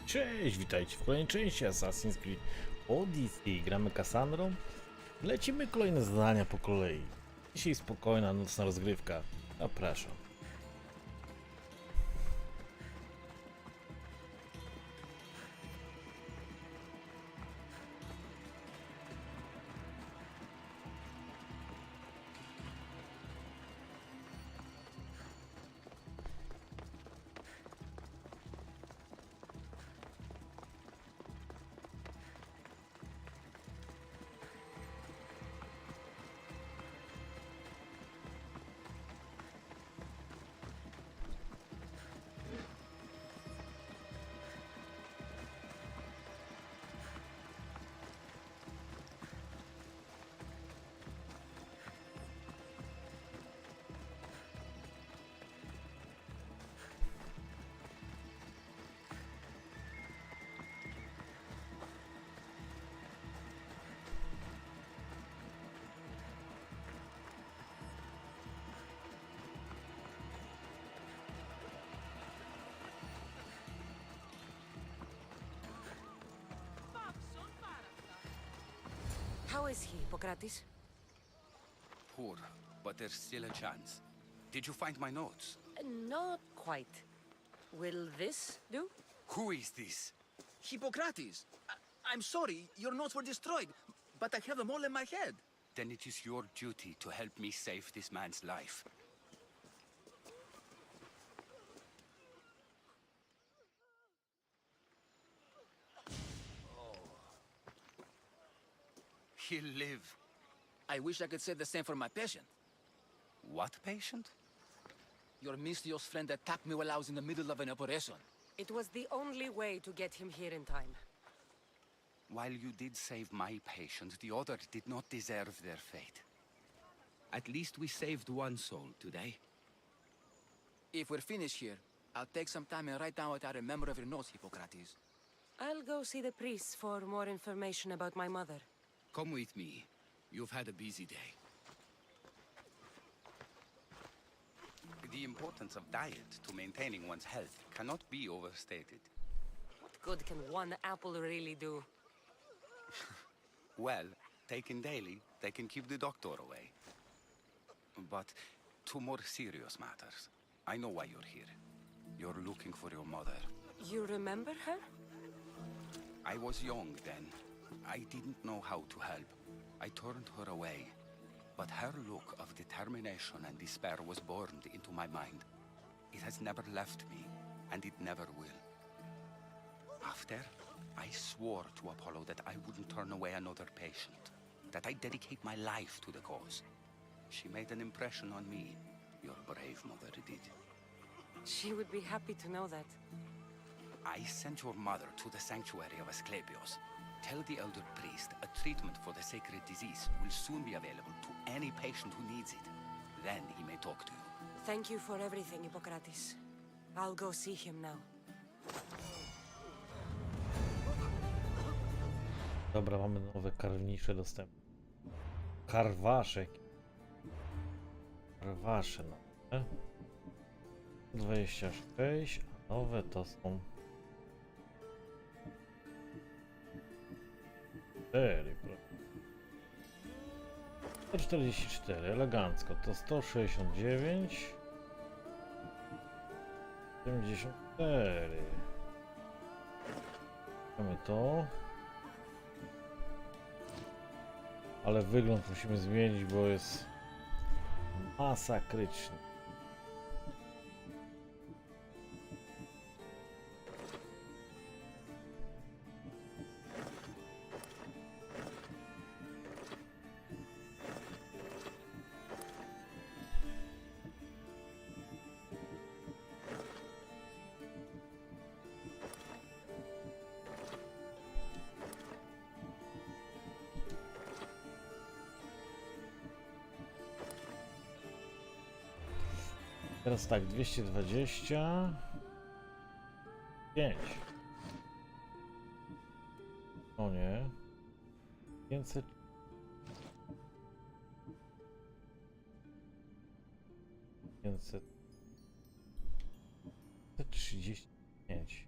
Cześć, witajcie w kolejnej części Assassin's Creed Odyssey. Gramy Kassandrą. Lecimy kolejne zadania po kolei. Dzisiaj spokojna, nocna rozgrywka. Zapraszam. How is he, Hippocrates? Poor, but there's still a chance. Did you find my notes? Not quite. Will this do? Who is this? Hippocrates! I'm sorry, your notes were destroyed, but I have them all in my head. Then it is your duty to help me save this man's life. He'll live. I wish I could say the same for my patient. What patient? Your mysterious friend attacked me while I was in the middle of an operation. It was the only way to get him here in time. While you did save my patient, the other did not deserve their fate. At least we saved one soul today. If we're finished here, I'll take some time and write down what I remember of your notes, Hippocrates. I'll go see the priest for more information about my mother. Come with me. You've had a busy day. The importance of diet to maintaining one's health cannot be overstated. What good can one apple really do? Well, taken daily, they can keep the doctor away. But to more serious matters. I know why you're here. You're looking for your mother. You remember her? I was young then. I didn't know how to help. I turned her away. But her look of determination and despair was burned into my mind. It has never left me, and it never will. After, I swore to Apollo that I wouldn't turn away another patient, that I'd dedicate my life to the cause. She made an impression on me. Your brave mother did. She would be happy to know that. I sent your mother to the sanctuary of Asclepios. Tell the elder priest a treatment for the sacred disease will soon be available to any patient who needs it. Then he may talk to you. Thank you for everything, Hippocrates. I'll go see him now. Dobra, mamy nowe karwnicze dostępne. Karwaszek. Karwasze nowe. 26, a nowe to są 4. 144, elegancko. To 169. 74. Mamy to. Ale wygląd musimy zmienić, bo jest masakryczny. Teraz tak, 225. O nie. 500. 535.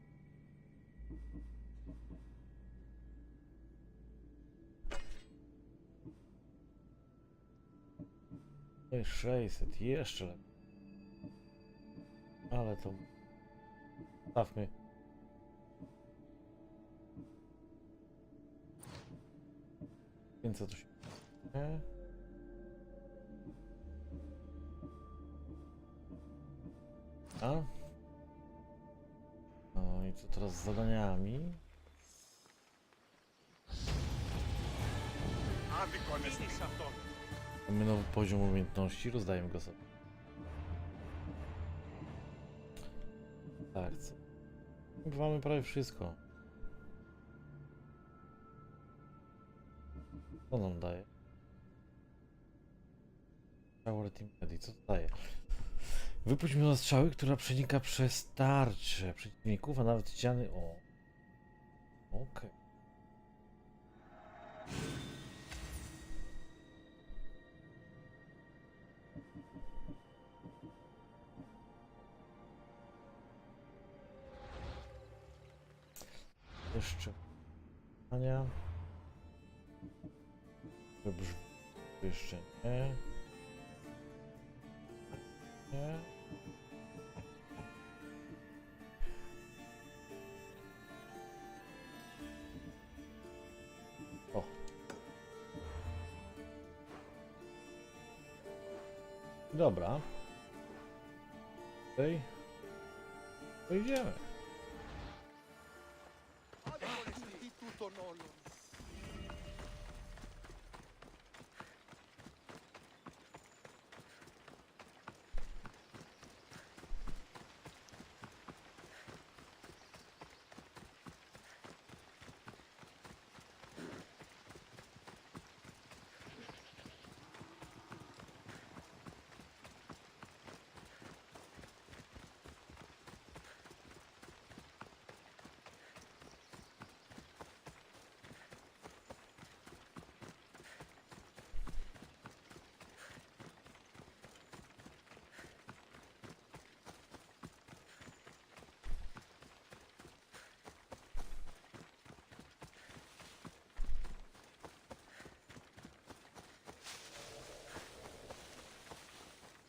No i 600, jeszcze lepiej. Ale to... Stawmy. Więc co tu się... Nie? A? No i co teraz z zadaniami? Mamy nowy poziom umiejętności, rozdajemy go sobie. Tak, co? Mamy prawie wszystko. Co nam daje? Power Team Ready, co to daje? Wypuść mi strzały, która przenika przez tarcze przeciwników, a nawet ściany. O. Okej. Jeszcze pytania. Dobrze. Jeszcze nie. Nie. O. Dobra. Tutaj. Pojedziemy.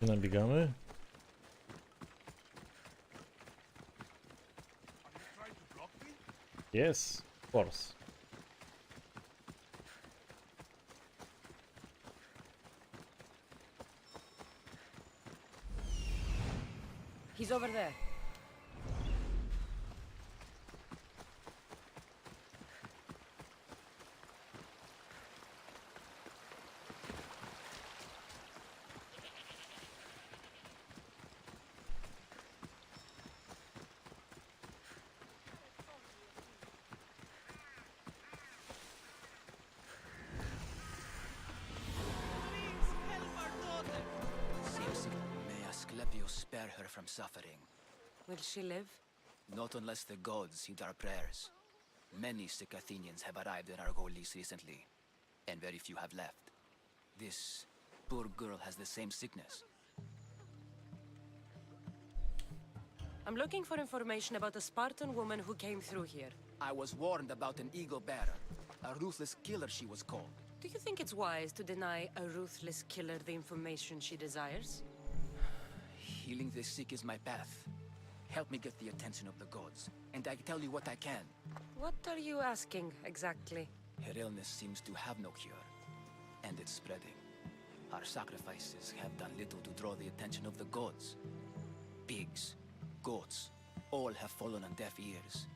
Nabiegamy. Yes, of course. He's over there. May Asclepius spare her from suffering. Will she live? Not unless the gods heed our prayers. Many sick Athenians have arrived in Argolis recently, and very few have left. This poor girl has the same sickness. I'm looking for information about a Spartan woman who came through here. I was warned about an eagle bearer, a ruthless killer she was called. Do you think it's wise to deny a ruthless killer the information she desires? Healing the sick is my path. Help me get the attention of the gods, and I tell you what I can. What are you asking, exactly? Her illness seems to have no cure, and it's spreading. Our sacrifices have done little to draw the attention of the gods. Pigs, goats, all have fallen on deaf ears.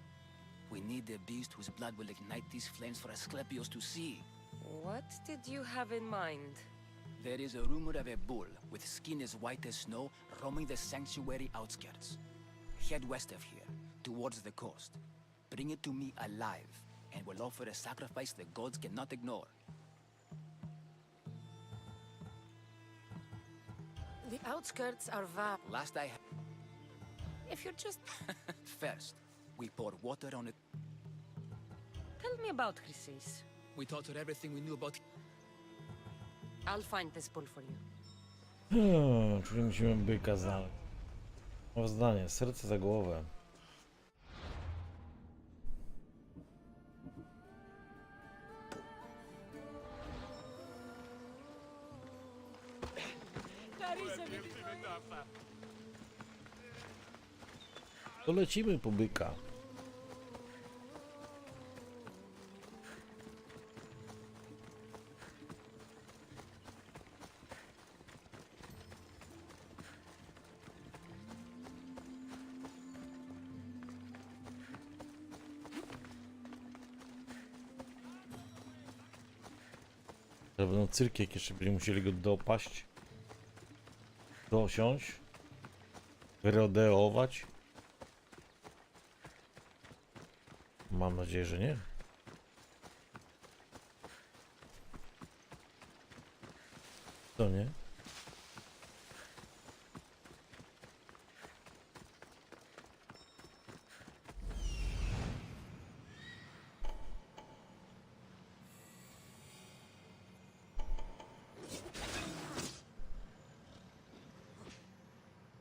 We need a beast whose blood will ignite these flames for Asclepius to see. What did you have in mind? There is a rumor of a bull with skin as white as snow roaming the sanctuary outskirts. Head west of here, towards the coast. Bring it to me alive, and we'll offer a sacrifice the gods cannot ignore. The outskirts are va- Last I If you're just... First, we pour water on it. Tell me about Chrysis. We taught her everything we knew about. I'll find this bull for you. Czyli musimy byka znaleźć. O zdanie, serce za głowę. To lecimy po byka. To będą cyrki, jak jeszcze będziemy musieli go dopaść, dosiąść, wyrodeować. Mam nadzieję, że nie. To nie.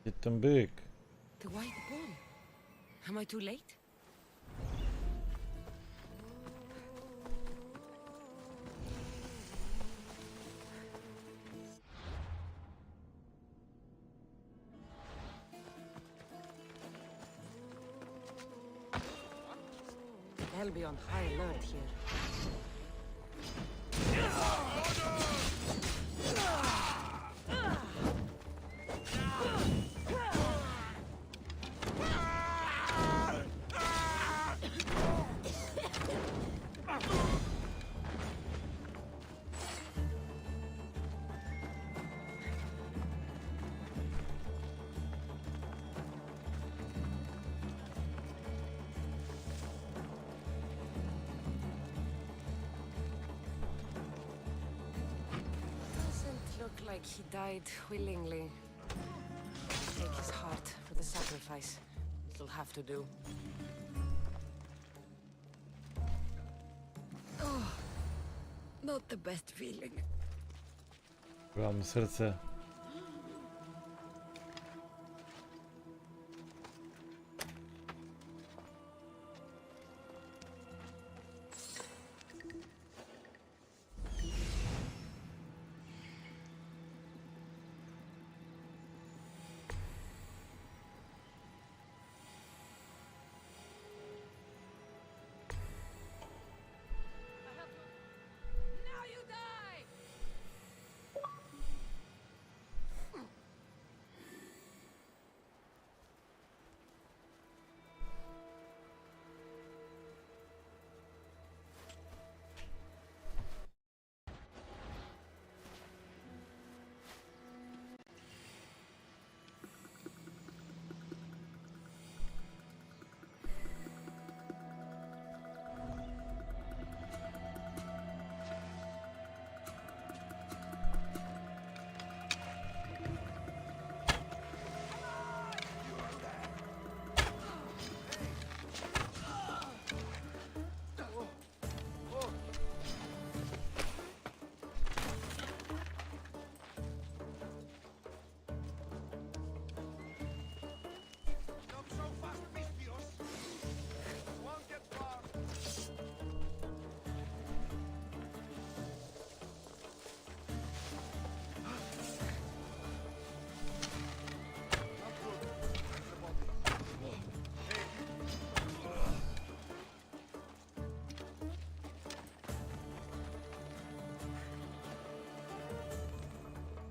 Gdzie ten byk? The white ball. Am I too late? They'll be on high alert here. Look like he died willingly. Take his heart for the sacrifice. It'll have to do. Oh, not the best feeling. Mam serce.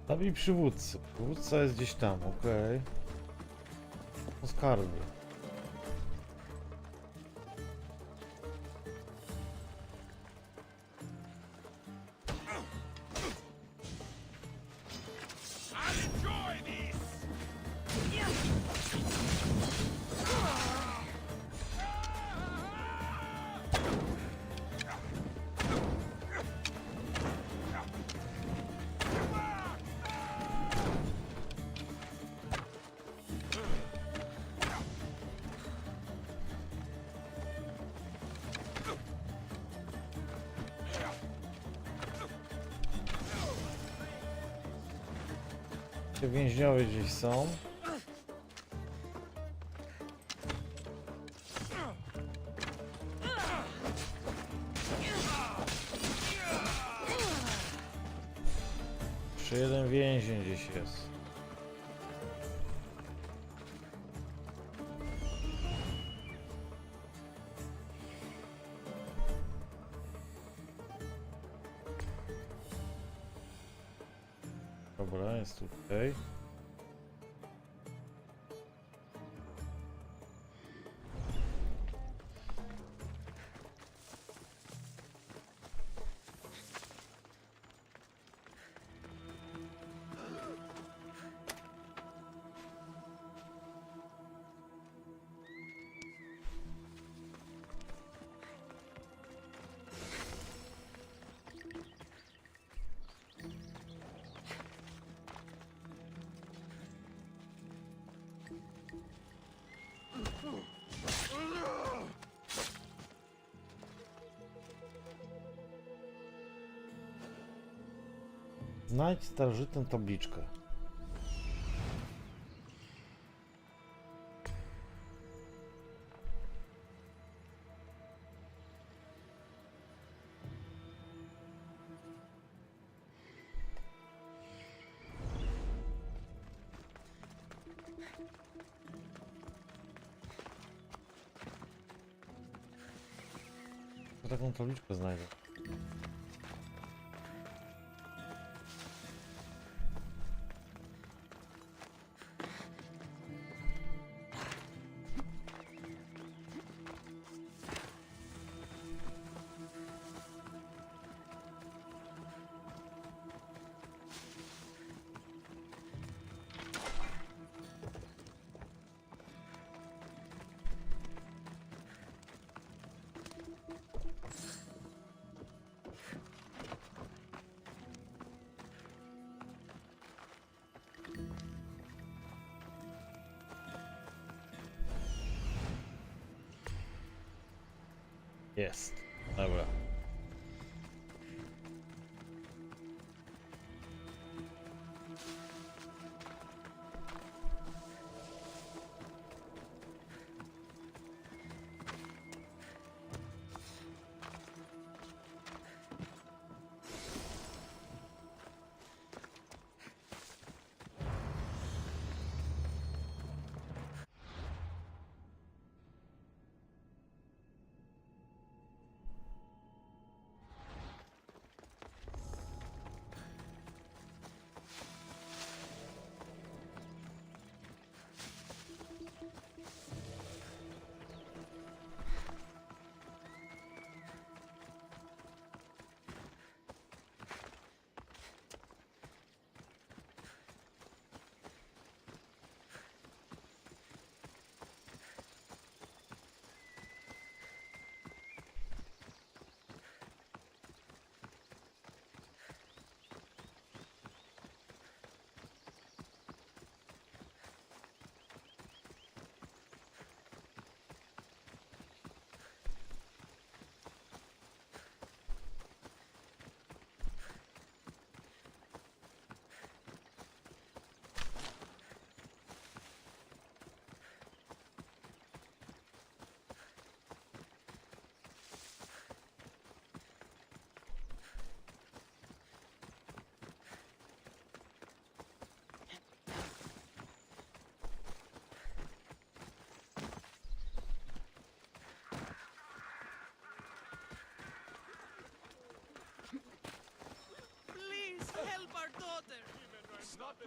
Zabij przywódcę. Przywódca jest gdzieś tam, okej. O skarbie. Te więźniowie gdzieś są. Jeszcze jeden więzień gdzieś jest. Dobra, jest tutaj. Znajdź starożytną tabliczkę. Taką tabliczkę znajdę. Jest. Dobra.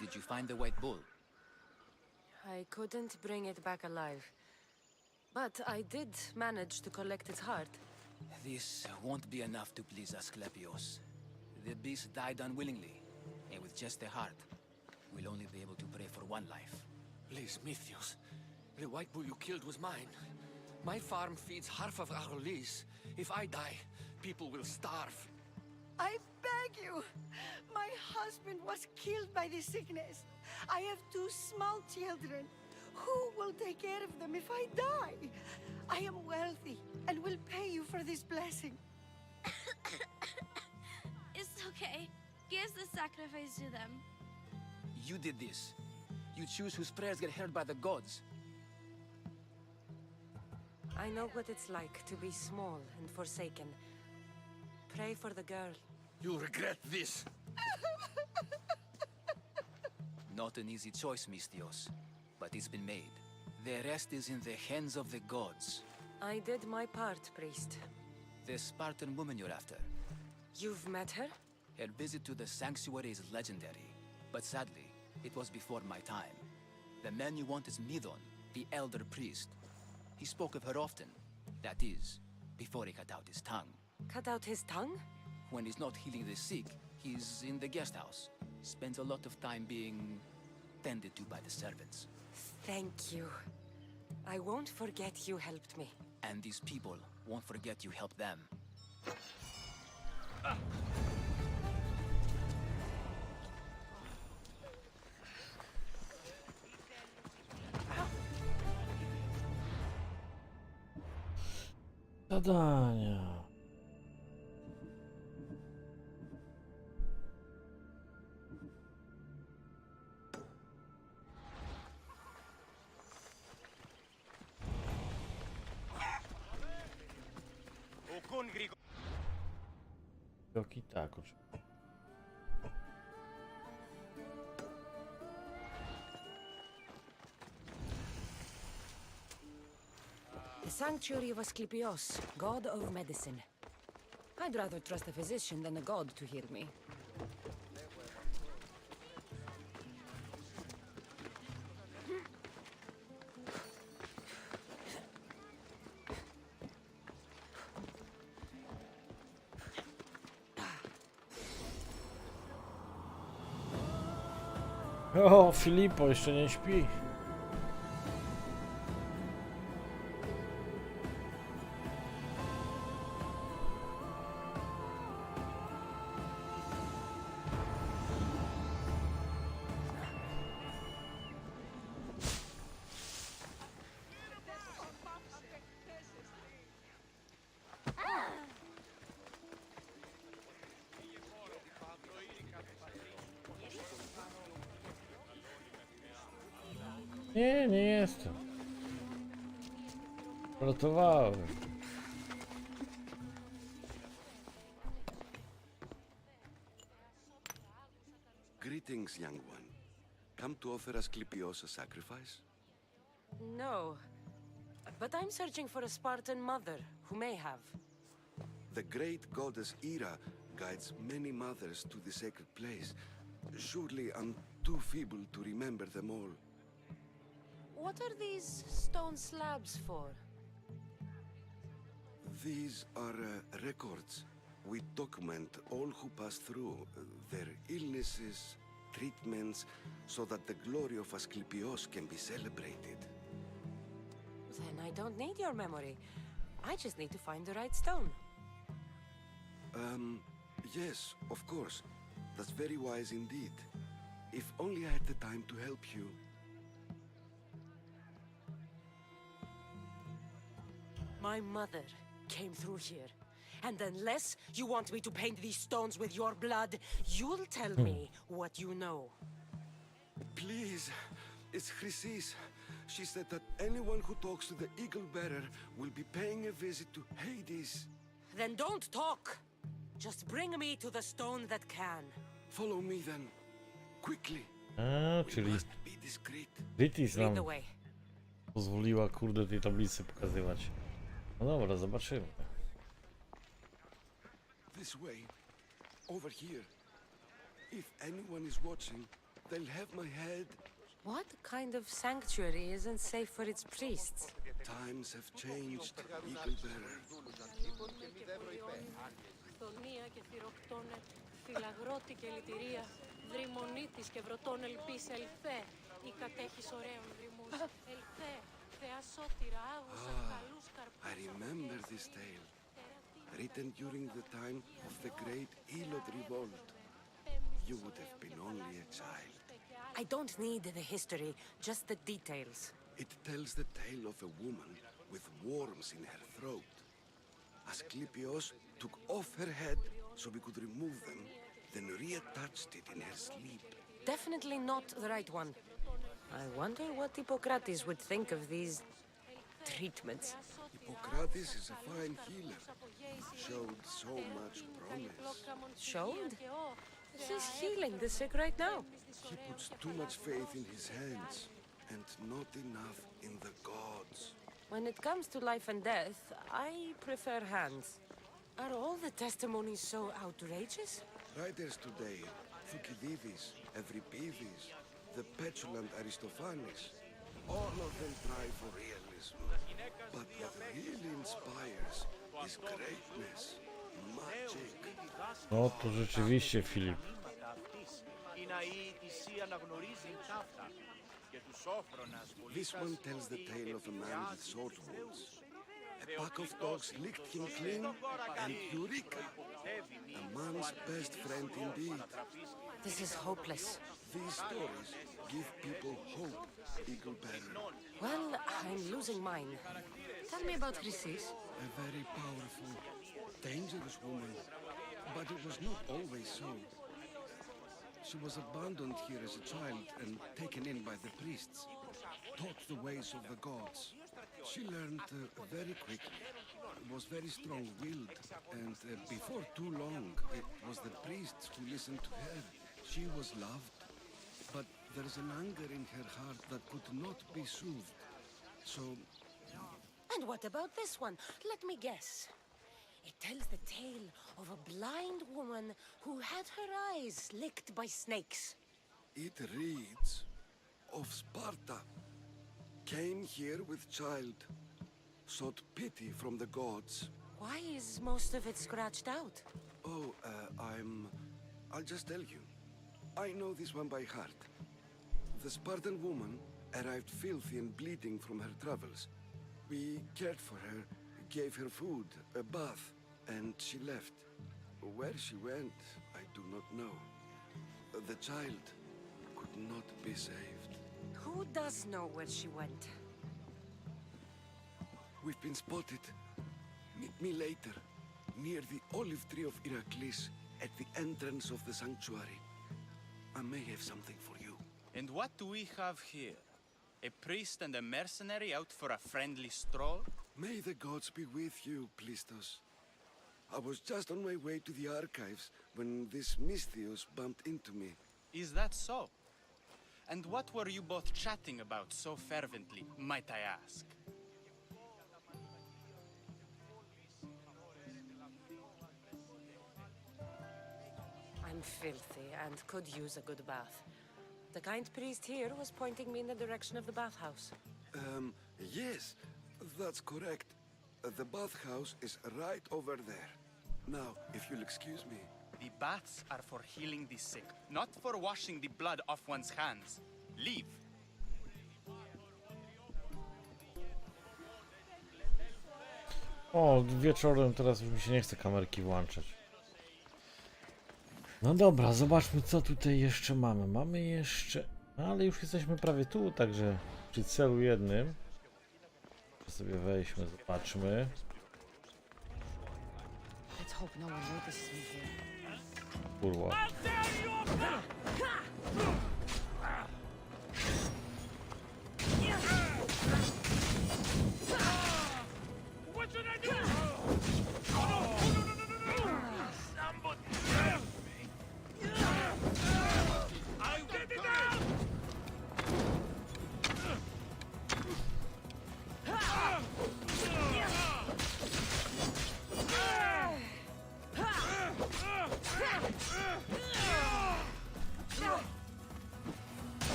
Did you find the white bull? I couldn't bring it back alive. But I did manage to collect its heart. This won't be enough to please Asclepios. The beast died unwillingly, and with just a heart, we'll only be able to pray for one life. Please, Mythios. The white bull you killed was mine. My farm feeds half of our lease. If I die, people will starve. I beg you! My husband was killed by this sickness. I have 2 small children. Who will take care of them if I die? I am wealthy and will pay you for this blessing. It's okay. Give the sacrifice to them. You did this. You choose whose prayers get heard by the gods. I know what it's like to be small and forsaken. Pray for the girl. You'll regret this. Not an easy choice, Mystios, but it's been made. The rest is in the hands of the gods. I did my part, priest. The Spartan woman you're after. You've met her? Her visit to the sanctuary is legendary. But sadly, it was before my time. The man you want is Midon, the elder priest. He spoke of her often. That is, before he cut out his tongue. Cut out his tongue? When he's not healing the sick, he's in the guest house. Spends a lot of time being tended to by the servants. Thank you. I won't forget you helped me. And these people won't forget you helped them. Zadania. Joki tak, oczywiście. The sanctuary of Asclepios, god of medicine. I'd rather trust a physician than a god to heal me. O, Filipo jeszcze nie śpi. Nie, nie jestem. Ratowałem. Greetings, young one. Come to offer Asclepios a sacrifice? No. But I'm searching for a Spartan mother who may have. The great goddess Ira guides many mothers to the sacred place. Surely I'm too feeble to remember them all. What are these stone slabs for? These are records. We document all who pass through, their illnesses, treatments, so that the glory of Asclepios can be celebrated. Then I don't need your memory. I just need to find the right stone. Yes, of course. That's very wise indeed. If only I had the time to help you. My mother came through here. And unless you want me to paint these stones with your blood, you'll tell me what you know. Please, it's Chrysis. She said that anyone who talks to the Eagle Bearer will be paying a visit to Hades. Then don't talk. Just bring me to the stone that can. Follow me then. Quickly. A, We czyli must be discreet. Ritis Lead the nam way. pozwoliła, kurde, tej tablicy pokazywać. No dobra, zobaczymy. This way. Over here. If anyone is watching, they'll have my head. What kind of sanctuary isn't safe for its priests? Times have changed, Eagle Bearer. Τονία και θηροκτώνε, φυλαγρώτη και λυτηρία, δρυμονίτης και βροτών ελπίς, ελθέ, η κατέχεις ωραίων δρυμούς, ελθέ, θεά σώτηρα, άγουσα, καλούς καρπούς. I remember this tale, written during the time of the great Elod revolt. You would have been only a child. I don't need the history, just the details. It tells the tale of a woman with worms in her throat. Asclepios took off her head so we could remove them, then reattached it in her sleep. Definitely not the right one. I wonder what Hippocrates would think of these treatments. Hippocrates is a fine healer. Showed so much promise. Showed? He's healing the sick right now. He puts too much faith in his hands and not enough in the gods. When it comes to life and death, I prefer hands. Are all the testimonies so outrageous? Writers today, Thucydides, Euripides, the petulant Aristophanes. All of them try for realism. But what really inspires is greatness, magic. No to rzeczywiście, Filip. This one tells the tale of a man with sword wounds. A pack of dogs licked him clean, and Eureka! A man's best friend indeed. This is hopeless. These stories give people hope, Eagle Bearer. Well, I'm losing mine. Tell me about Chrysis. A very powerful, dangerous woman. But it was not always so. She was abandoned here as a child and taken in by the priests. Taught the ways of the gods. She learned very quickly. Was very strong-willed. And before too long, it was the priests who listened to her. She was loved. But there's an anger in her heart that could not be soothed. So And what about this one? Let me guess. It tells the tale of a blind woman who had her eyes licked by snakes. it reads of Sparta. Came here with child. Sought pity from the gods. Why is most of it scratched out? Oh, I'll just tell you. I know this one by heart. The Spartan woman arrived filthy and bleeding from her travels. We cared for her, gave her food, a bath, and she left. Where she went, I do not know. The child could not be saved. Who does know where she went? We've been spotted. Meet me later, near the olive tree of Heracles, at the entrance of the sanctuary. I may have something for you. And what do we have here? A priest and a mercenary out for a friendly stroll? May the gods be with you, Plistos. I was just on my way to the archives when this Misthios bumped into me. Is that so? And what were you both chatting about so fervently, might I ask? I'm filthy and could use a good bath. The kind priest here was pointing me in the direction of the bathhouse. Yes, that's correct. The bathhouse is right over there. Now, if you'll excuse me. The baths are for healing the sick, not for washing the blood off one's hands. Leave. O, wieczorem teraz już mi się nie chce kamerki włączać. No dobra, zobaczmy co tutaj jeszcze mamy. Mamy jeszcze... Ale już jesteśmy prawie tu, także przy celu jednym. Sobie wejdźmy, zobaczmy. Let's hope no one notices me here. Kurwa.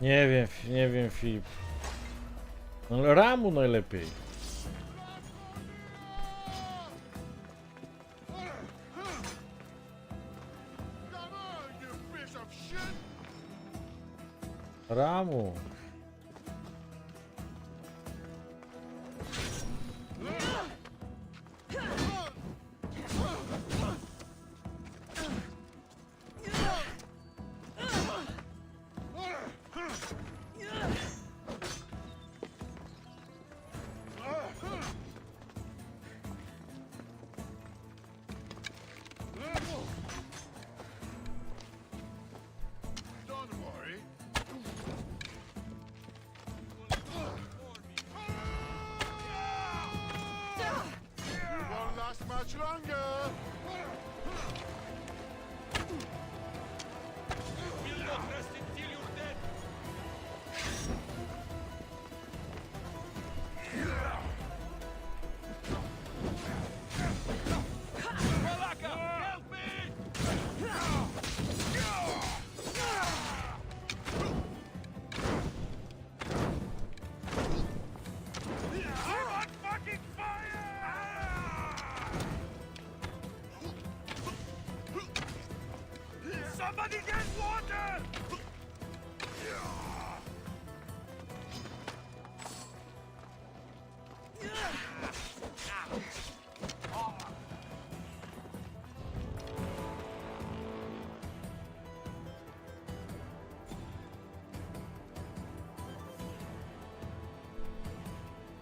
Nie wiem, Filip. No ale ramu najlepiej. Ramu.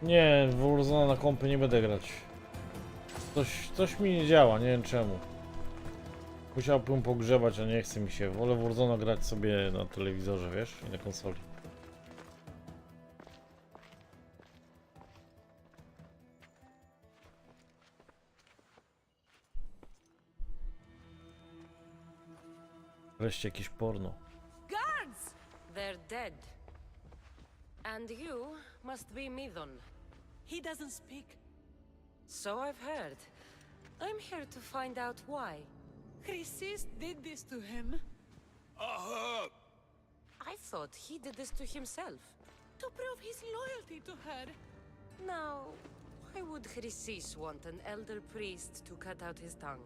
Nie, w Warzona na kompie nie będę grać. Coś mi nie działa, nie wiem czemu. Musiałbym pogrzebać, a nie chce mi się. Wolę w Warzona grać sobie na telewizorze, wiesz, i na konsoli. Wreszcie jakieś porno. Guards! They're dead. And you must be Midon. He doesn't speak. So I've heard. I'm here to find out why. Chrysis did this to him. I thought he did this to himself. To prove his loyalty to her. Now, why would Chrysis want an elder priest to cut out his tongue?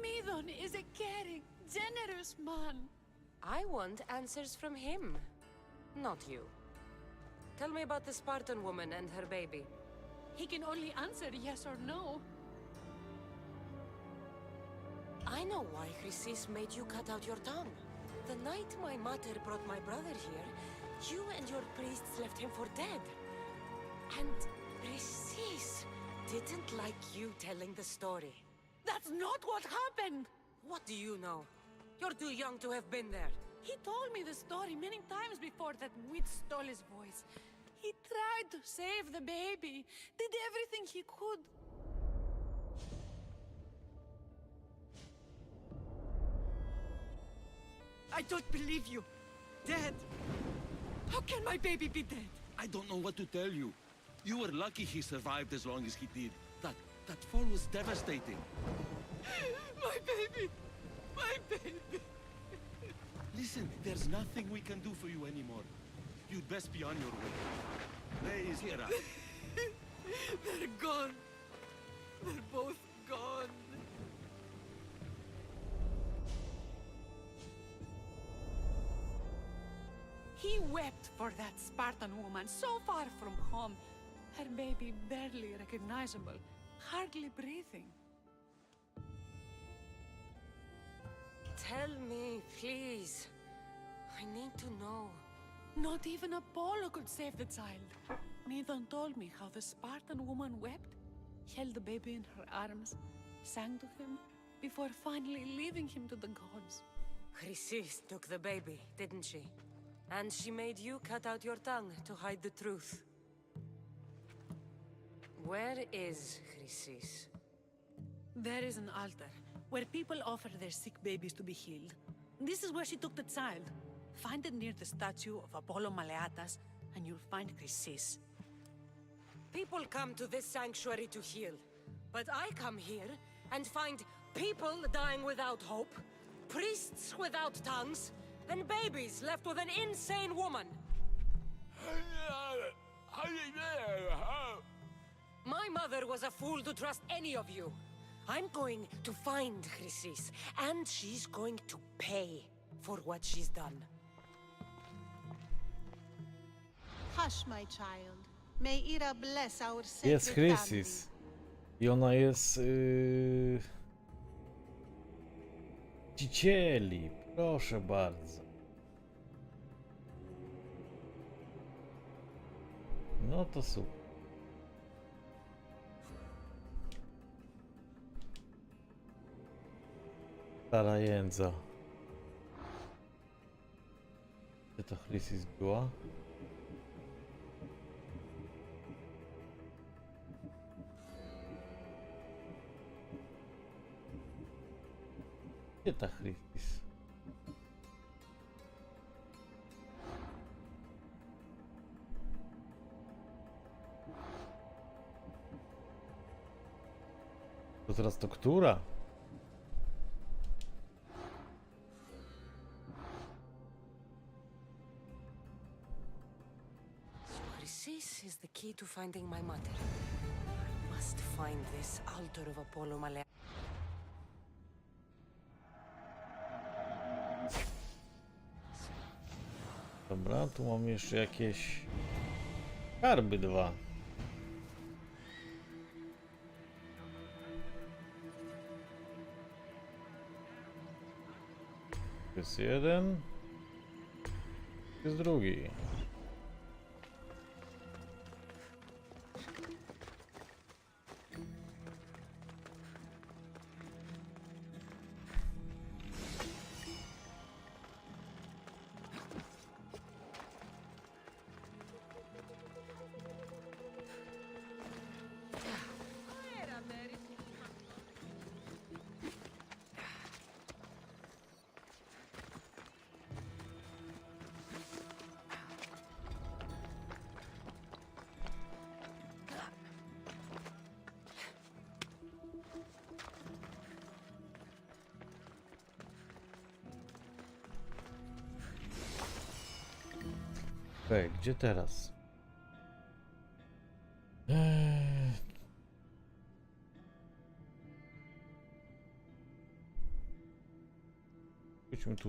Midon is a caring, generous man. I want answers from him, not you. Tell me about the Spartan woman and her baby. He can only answer yes or no. I know why Chrysis made you cut out your tongue. The night my mother brought my brother here, you and your priests left him for dead. And Chrysis didn't like you telling the story. That's not what happened. What do you know? You're too young to have been there. He told me the story many times before that witch stole his voice. He tried to save the baby, did everything he could. I don't believe you. Dead. How can my baby be dead? I don't know what to tell you. You were lucky he survived as long as he did. That fall was devastating. My baby. My baby. Listen, there's nothing we can do for you anymore. You'd best be on your way. Please, here. They're gone. They're both gone. He wept for that Spartan woman so far from home. Her baby barely recognizable, hardly breathing. Tell me, please. I need to know. Not even Apollo could save the child. Midon told me how the Spartan woman wept, held the baby in her arms, sang to him, before finally leaving him to the gods. Chrysis took the baby, didn't she? And she made you cut out your tongue to hide the truth. Where is Chrysis? There is an altar where people offer their sick babies to be healed. This is where she took the child. Find it near the statue of Apollo Maleatas, and you'll find Chrysis. People come to this sanctuary to heal, but I come here and find people dying without hope, priests without tongues, and babies left with an insane woman. My mother was a fool to trust any of you. I'm going to find Chrysis, and she's going to pay for what she's done. Hush, my child. May Ira bless our sacred Jest Chrysis. I ona jest... Dziecieli. Proszę bardzo. No to super. Stara jędza. Gdzie to Chrysis była? Gdzie ta Chrysis? To teraz to która? Chrysis is the key to finding my mother. I must find this altar of Apollo Maleatas. Dobra, tu mam jeszcze jakieś skarby dwa. To jest jeden. To jest drugi. Okej, gdzie teraz? Chodźmy tu.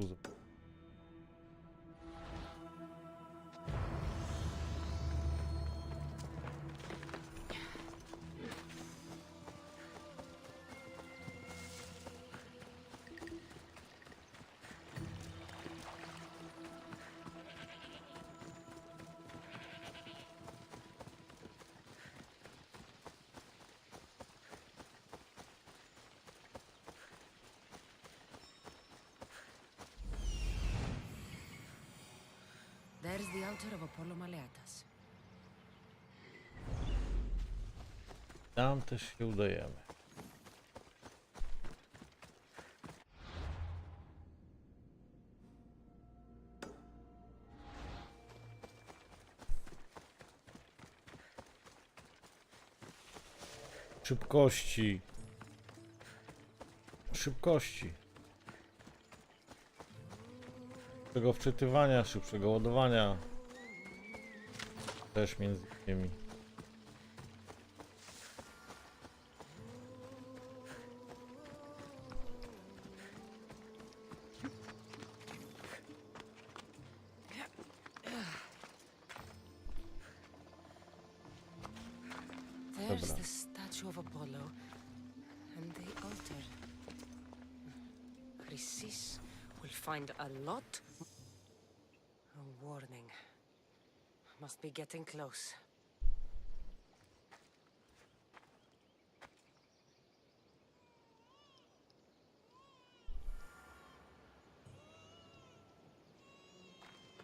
There's the altar of Apollo Maleatas. Tam też się udajemy. Szybkości. Szybkości. Szybszego wczytywania, szybszego ładowania. Też między innymi. There's the statue of Apollo and the altar. Chrysis will find a lot. A warning. Must be getting close.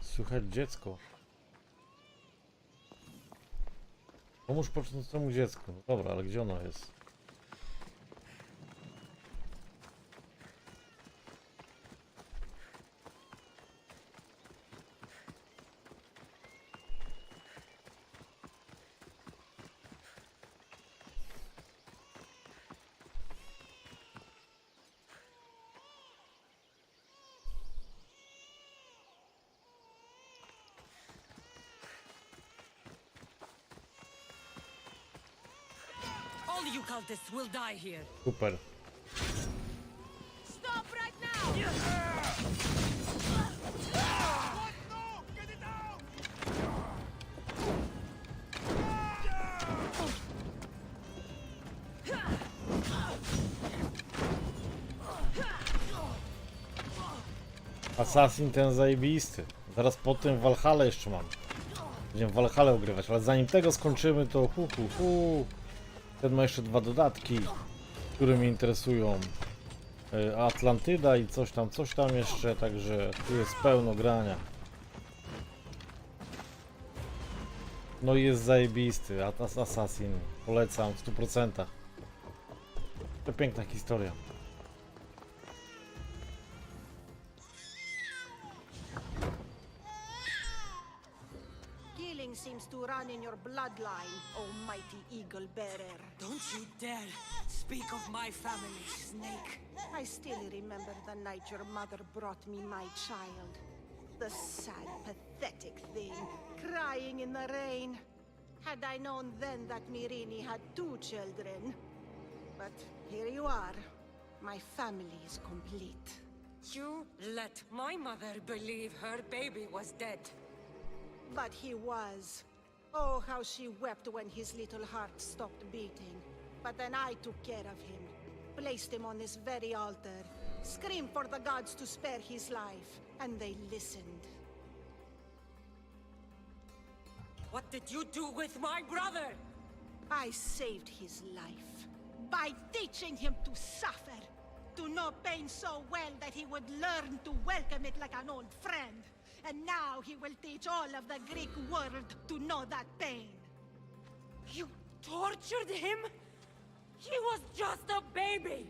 Słychać dziecko. Pomóż początkującemu dziecku. Dobra, ale gdzie ono jest? All you cultists will die here. Super. Stop right now! Assassin ten zajebisty. Zaraz po tym Valhalla jeszcze mam. Będziemy Valhalla ogrywać, ale zanim tego skończymy, to Ten ma jeszcze 2 dodatki, które mnie interesują. Atlantyda i coś tam jeszcze, także tu jest pełno grania. No i jest zajebisty, Assassin, polecam w 100%. To piękna historia. Killing seems to run in your bloodline, almighty eagle bearer. Don't you dare speak of my family, Snake. I still remember the night your mother brought me my child. The sad, pathetic thing, crying in the rain. Had I known then that Mirini had 2 children. But here you are. My family is complete. You let my mother believe her baby was dead. But he was. Oh, how she wept when his little heart stopped beating. But then I took care of him, placed him on this very altar, screamed for the gods to spare his life, and they listened. What did you do with my brother? I saved his life by teaching him to suffer, to know pain so well that he would learn to welcome it like an old friend. And now he will teach all of the Greek world to know that pain. You tortured him? He was just a baby!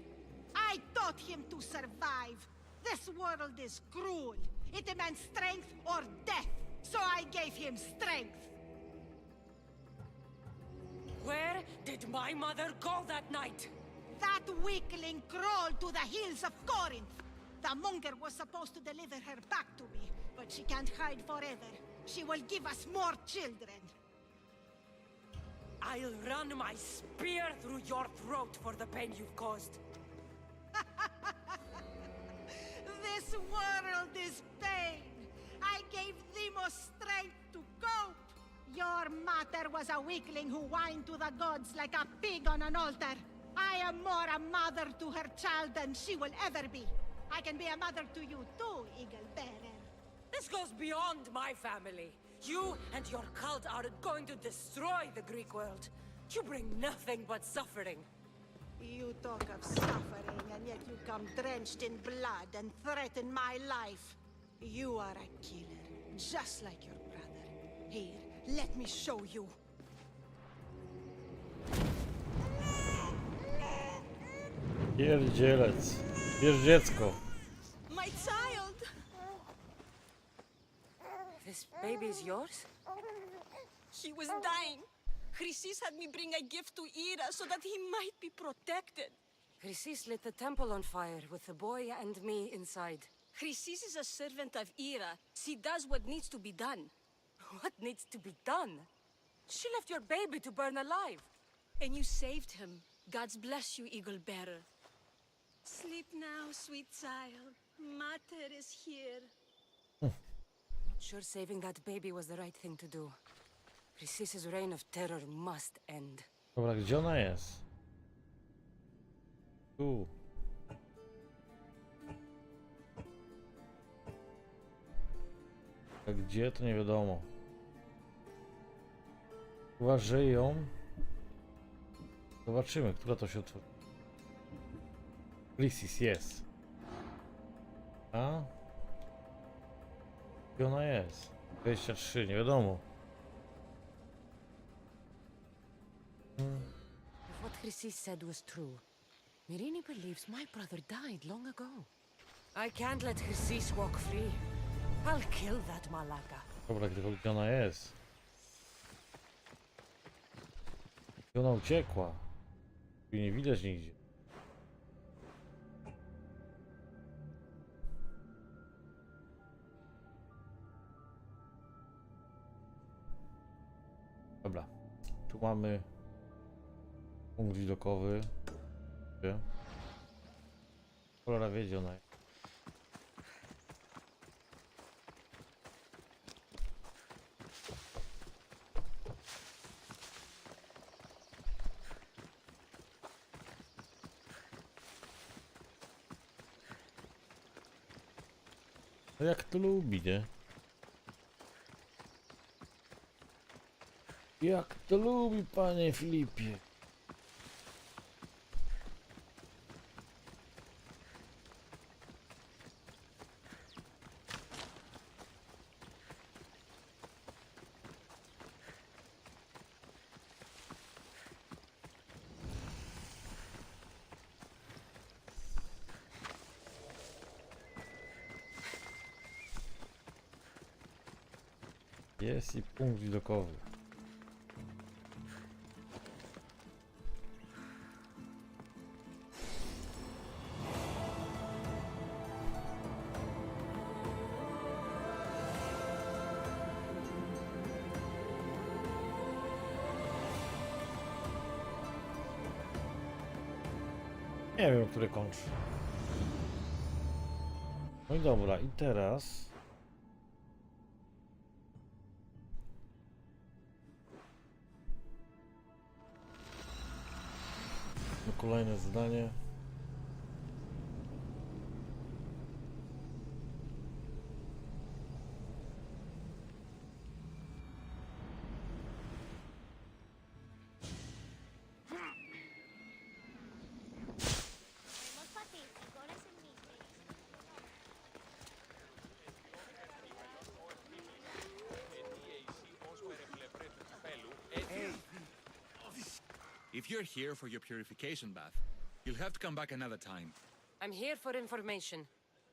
I taught him to survive. This world is cruel. It demands strength or death. So I gave him strength. Where did my mother go that night? That weakling crawled to the hills of Corinth. The monger was supposed to deliver her back to me, but she can't hide forever. She will give us more children. I'll run my spear through your throat for the pain you've caused. This world is pain. I gave Demos strength to cope. Your mater was a weakling who whined to the gods like a pig on an altar. I am more a mother to her child than she will ever be. I can be a mother to you too, Eagle Bearer. This goes beyond my family. You and your cult are going to destroy the Greek world. You bring nothing but suffering. You talk of suffering, and yet you come drenched in blood and threaten my life. You are a killer, just like your brother. Here, let me show you. Pierdzielec. Bierz dziecko. My child! This baby is yours? He was dying. Chrysis had me bring a gift to Ira so that he might be protected. Chrysis lit the temple on fire with the boy and me inside. Chrysis is a servant of Ira. She does what needs to be done. What needs to be done? She left your baby to burn alive. And you saved him. God's bless you, Eagle Bearer. Sleep now, sweet child. Mater is here. Not sure saving that baby was the right thing to do. Chrysis' reign of terror must end. Dobra, gdzie ona jest? Tu. A gdzie, to nie wiadomo. Chyba, że ją... Zobaczymy, która to się otworzy. Chrysis jest. A? Gdzie ona jest? 23, nie wiadomo. If what Chrysis said was true, Mirini believes my brother died long ago. I can't let Chrysis walk free. I'll kill that malaka. Dobra, gdzie ona jest? Gdzie ona uciekła? Tu nie widać nigdzie. Dobra, tu mamy punkt widokowy. Gdzie? Cholera wie, gdzie ona jest. No jak to lubi, nie? Jak to lubi, panie Filipie. Jest i punkt widokowy. Nie wiem, który kończy. No i dobra, i teraz... Kolejne zadanie. If you're here for your purification bath, you'll have to come back another time. I'm here for information.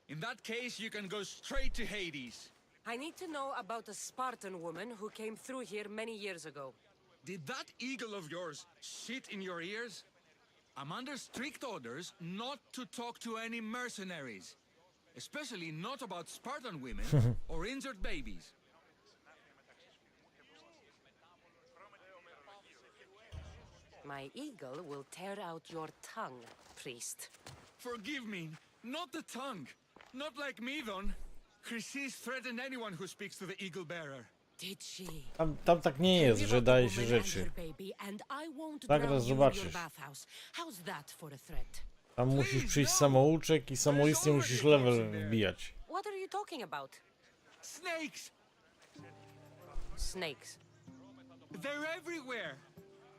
In that case, you can go straight to Hades. I need to know about a Spartan woman who came through here many years ago. Did that eagle of yours shit in your ears? I'm under strict orders not to talk to any mercenaries. Especially not about Spartan women or injured babies. My eagle will tear out your tongue, priest. Forgive me, not the tongue. Not like me, then. Chrysis threatened anyone who speaks to the eagle bearer. Did she? Tam tak nie jest, że daje się rzeczy. Tak, raz zobaczysz. How's that for a threat? Tam musisz przyjść samouczek i samoistnie musisz level wbijać. What are you talking about? Snakes! Snakes. They're everywhere.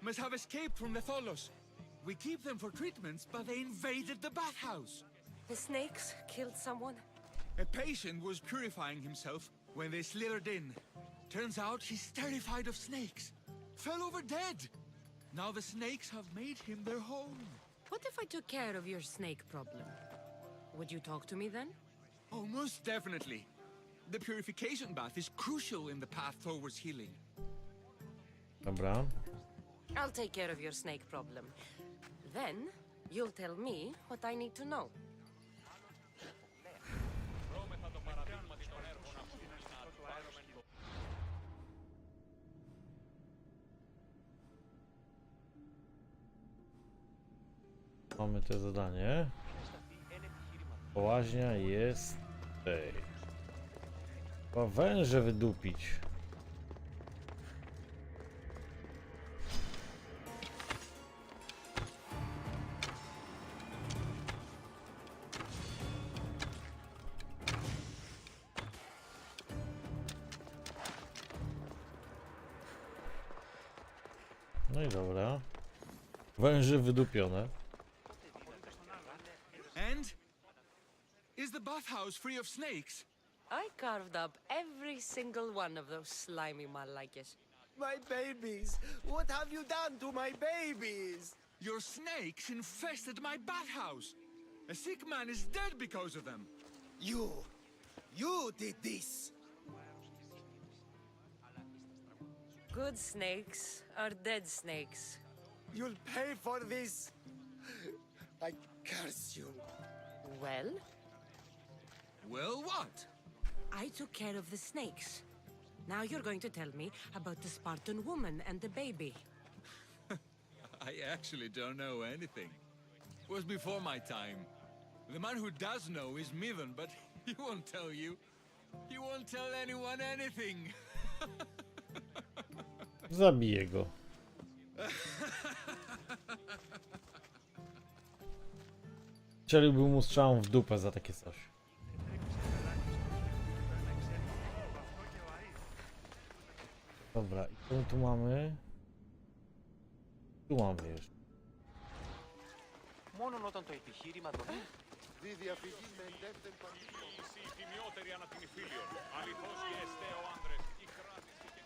Must have escaped from the Tholos. We keep them for treatments, but they invaded the bathhouse. The snakes killed someone? A patient was purifying himself when they slithered in. Turns out he's terrified of snakes. Fell over dead. Now the snakes have made him their home. What if I took care of your snake problem? Would you talk to me then? Oh, most definitely. The purification bath is crucial in the path towards healing. Dobra. I'll take care of your snake problem. Then you'll tell me what I need to know. Mamy to zadanie. Połaźnia jest tej. Chyba węże wydupić. No i dobra. Węże wydupione. And? Is the bathhouse free of snakes? I carved up every single one of those slimy malakes. My babies! What have you done to my babies? Your snakes infested my bathhouse. A sick man is dead because of them. You did this! Good snakes are dead snakes. You'll pay for this! I curse you. Well, Well, what? I took care of the snakes. Now you're going to tell me about the Spartan woman and the baby. I actually don't know anything. It was before my time. The man who does know is Mivan, but he won't tell you. He won't tell anyone anything. Zabiję go. Strzeliłbym mu strzałą w dupę za takie coś. Dobra, i co tu mamy? Tu mamy jeszcze. Μόνον όταν το επιχείρημα των... Τη διαφυγή με εντεύθεν πανδημία. Η τιμιότερη ανά την Ιφίλιον. Αληθώς και εστέο άνδρες. Η κράτηση και...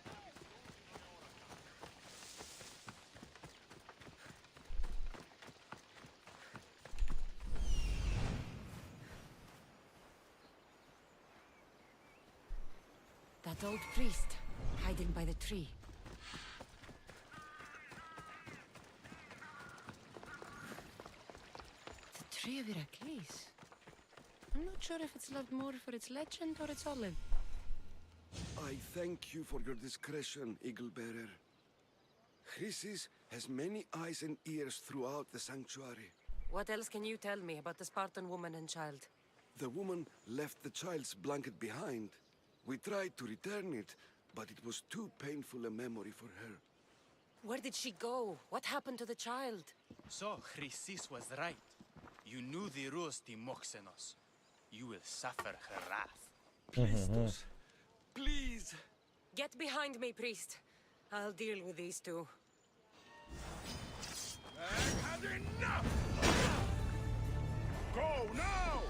That old priest, hiding by the tree. The tree of Heracles. I'm not sure if it's loved more for its legend or its olive. I thank you for your discretion, Eagle Bearer. Chrysis has many eyes and ears throughout the sanctuary. What else can you tell me about the Spartan woman and child? The woman left the child's blanket behind. We tried to return it, but it was too painful a memory for her. Where did she go? What happened to the child? So, Chrysis was right. You knew the rules, Timoxenos. You will suffer her wrath. Christos, please! Get behind me, priest. I'll deal with these two. I've had enough! Go now!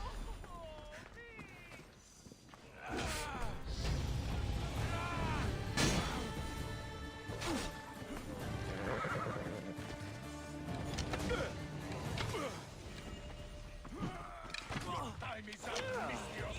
Time is up, Mistios!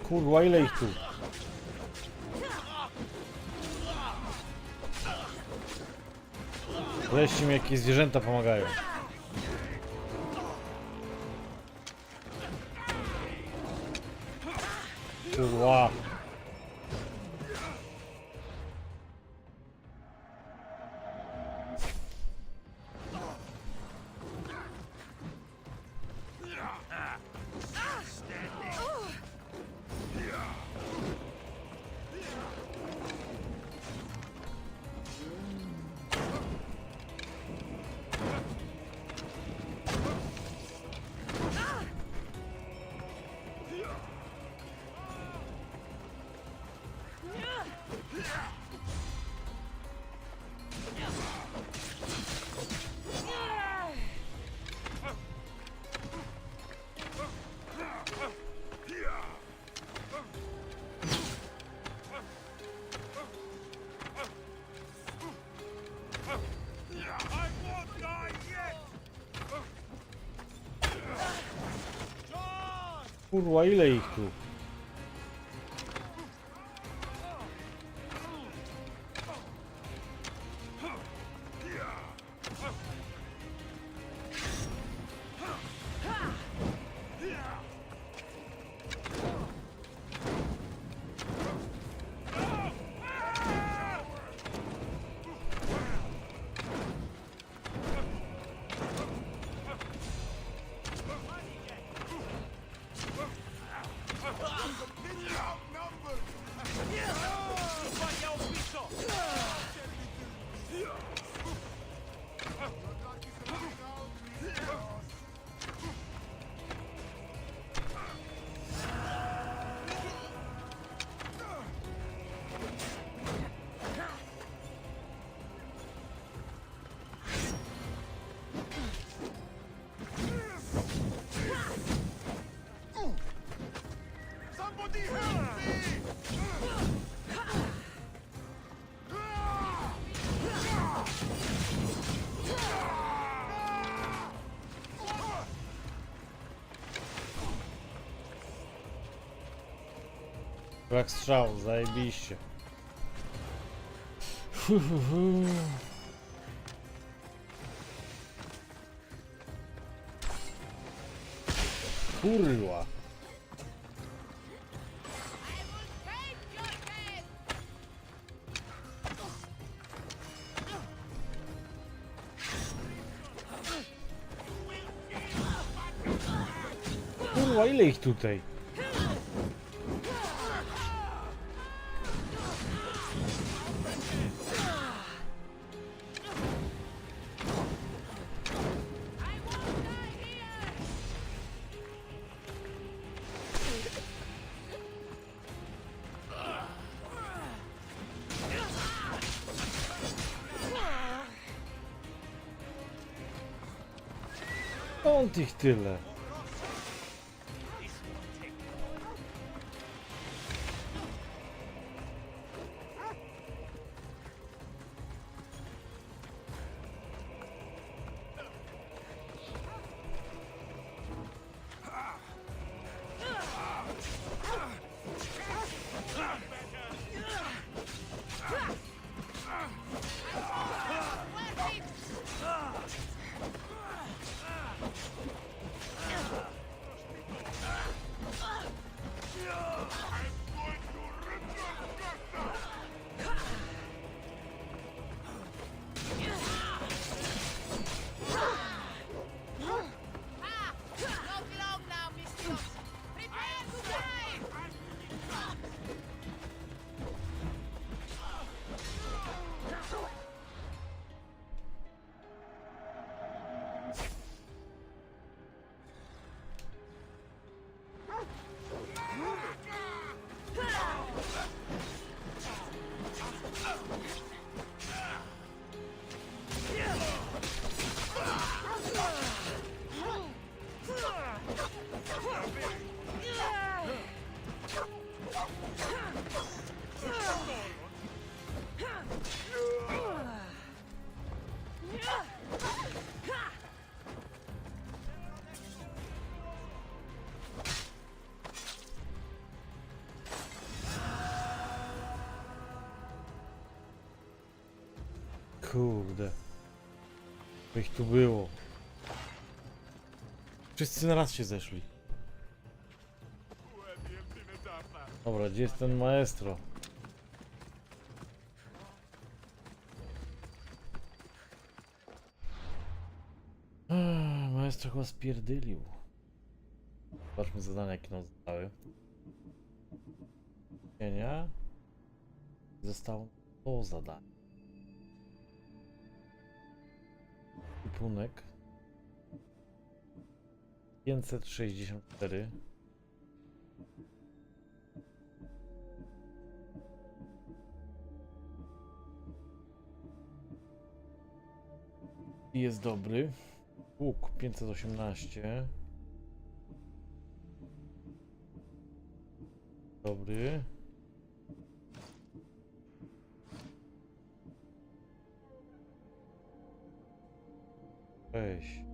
Kurwa, ile ich tu? Wreszcie mi jakieś zwierzęta pomagają. Kurwa. Kurwa, ile ich tu? Brak strzał, zajebiście. Kurwa. Kurwa, ile ich tutaj? Skąd ich tyle? Kurde. Bo ich tu było. Wszyscy na raz się zeszli. Dobra, gdzie jest ten maestro? Maestro chyba spierdylił. Zobaczmy zadania, jakie nam zostały. Nie. Zostało to zadanie. Typunek 564. Jest dobry. Łuk 518. Dobry. Cześć.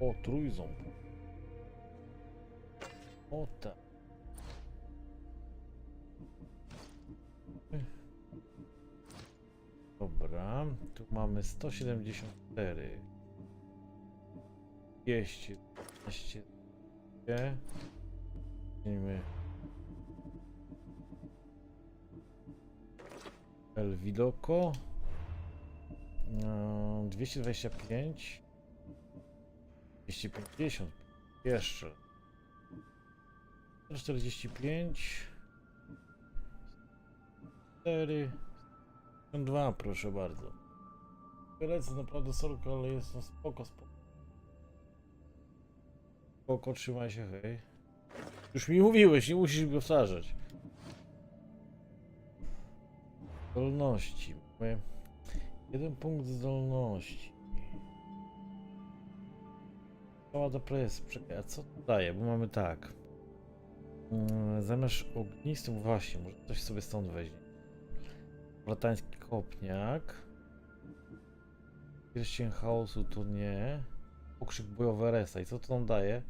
O, trójząb. O tak. Dobra, tu mamy 174. 212. Weźmiemy El Widoco. 225. 250. Jeszcze. 145. 4. 2, proszę bardzo. Lecę naprawdę sorka, ale jest no spoko. Spoko, trzymaj się, hej. Już mi mówiłeś, nie musisz go powtarzać. Zdolności. Mamy 1 punkt zdolności. Cała do presji. Czekaj, a co to daje? Bo mamy tak. Zamiast ognistym, właśnie, może coś sobie stąd weźmie. Bratański kopniak. Pierścień chaosu to nie. Okrzyk bojowy Resa. I co to nam daje?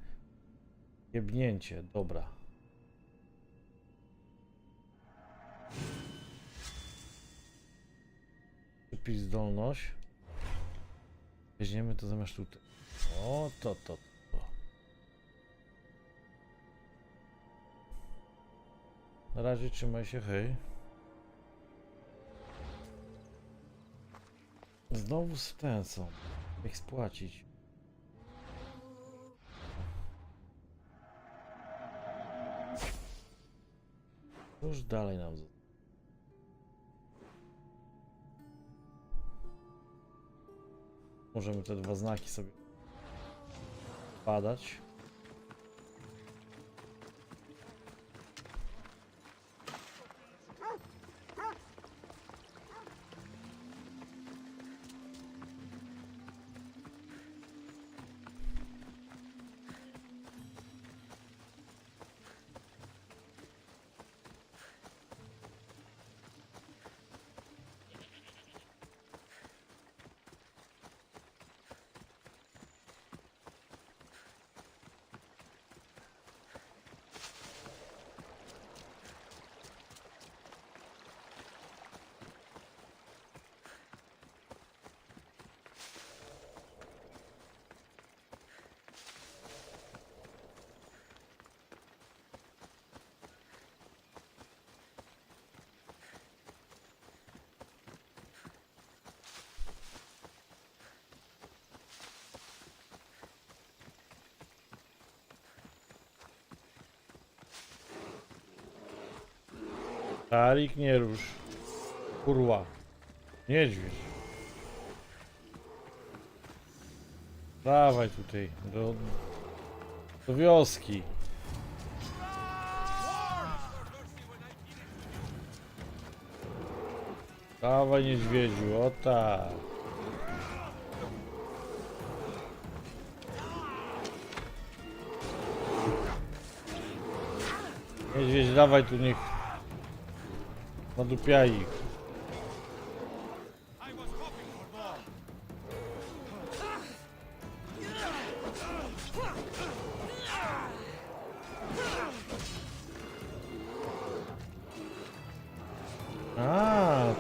Jebnięcie, dobra. Przypisz zdolność. Weźmiemy to zamiast tutaj. O, to. Na razie trzymaj się, hej. Znowu z ten są. Jak spłacić? Już dalej nam zostało. Możemy te 2 znaki sobie badać. Tarik, nie rusz. Kurwa. Niedźwiedź. Dawaj tutaj. Do wioski. Dawaj niedźwiedziu, o tak. Niedźwiedź, dawaj tu, niech nadupia ich.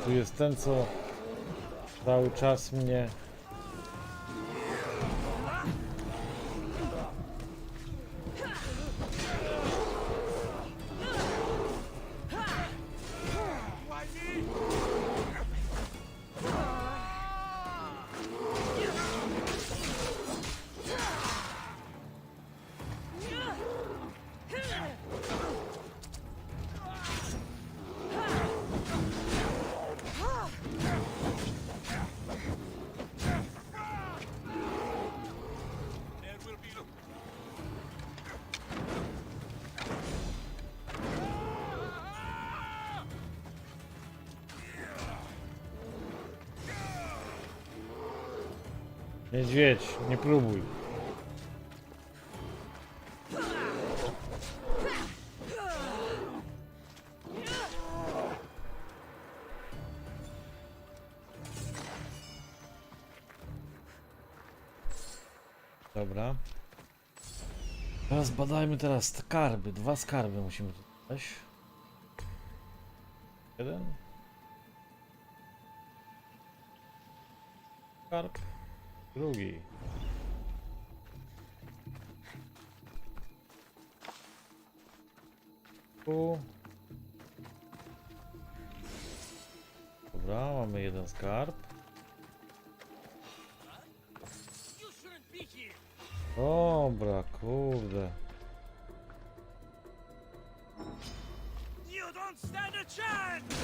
Tu jest ten, co cały czas mnie... Niedźwiedź, nie próbuj. Dobra. Teraz badajmy teraz skarby. 2 skarby musimy tu znaleźć. 1. Skarb. Drugi. Tu. Dobra, mamy 1 skarb. Dobra, kurde. You don't stand a chance!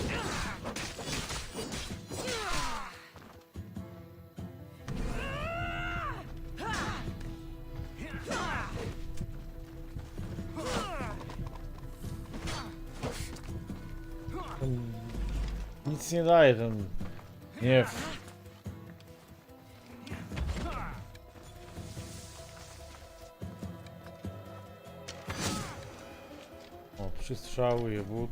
Nic nie daje ten gniew. O, 3 strzały, jebut.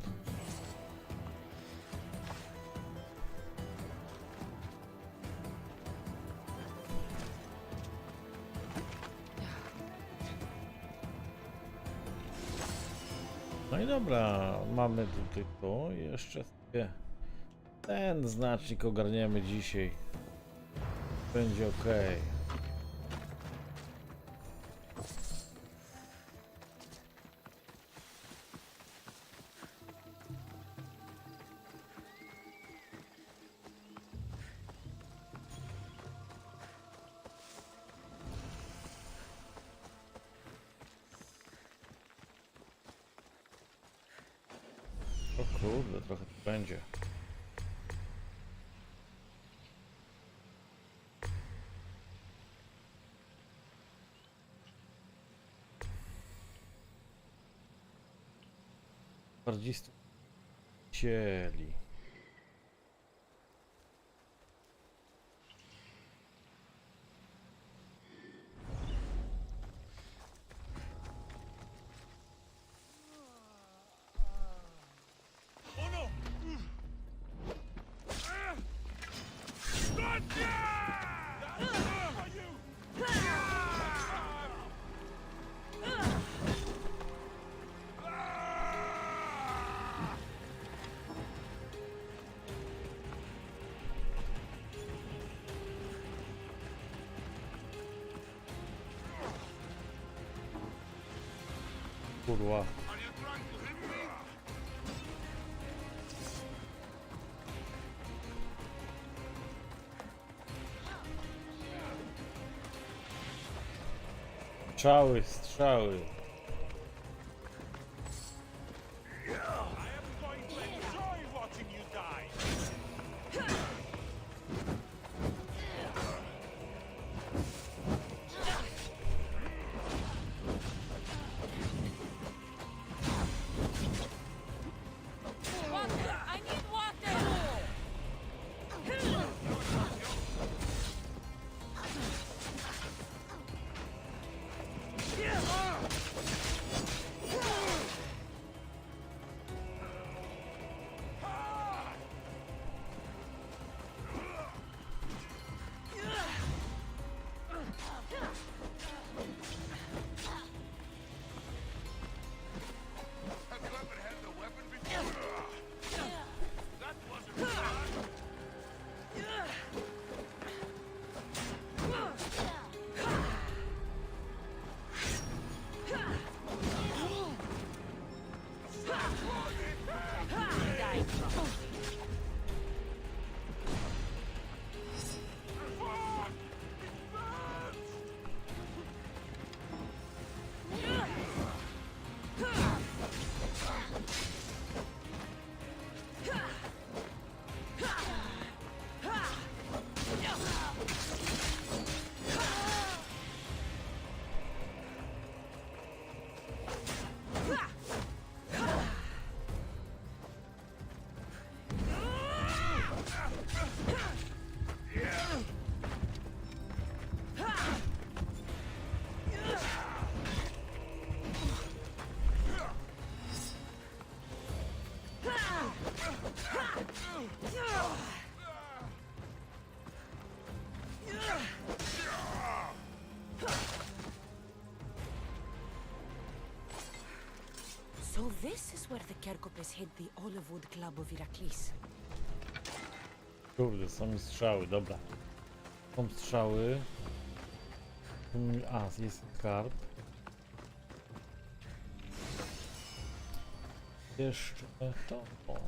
No i dobra, mamy tutaj to i jeszcze sobie ten znacznik ogarniemy dzisiaj. Będzie ok. O kurde, trochę tu będzie. Bardzistów cieli. Kurwa. Strzały, strzały. So this is where the Kerkopes hid the olive wood club of Iraklis. Kurde, są mi strzały, dobra. Są strzały. A, jest skarb. Jeszcze to. O.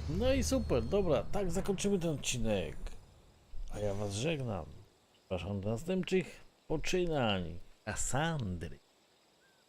No i super, dobra, tak zakończymy ten odcinek. A ja was żegnam. Zapraszam do następnych poczynań Kassandry.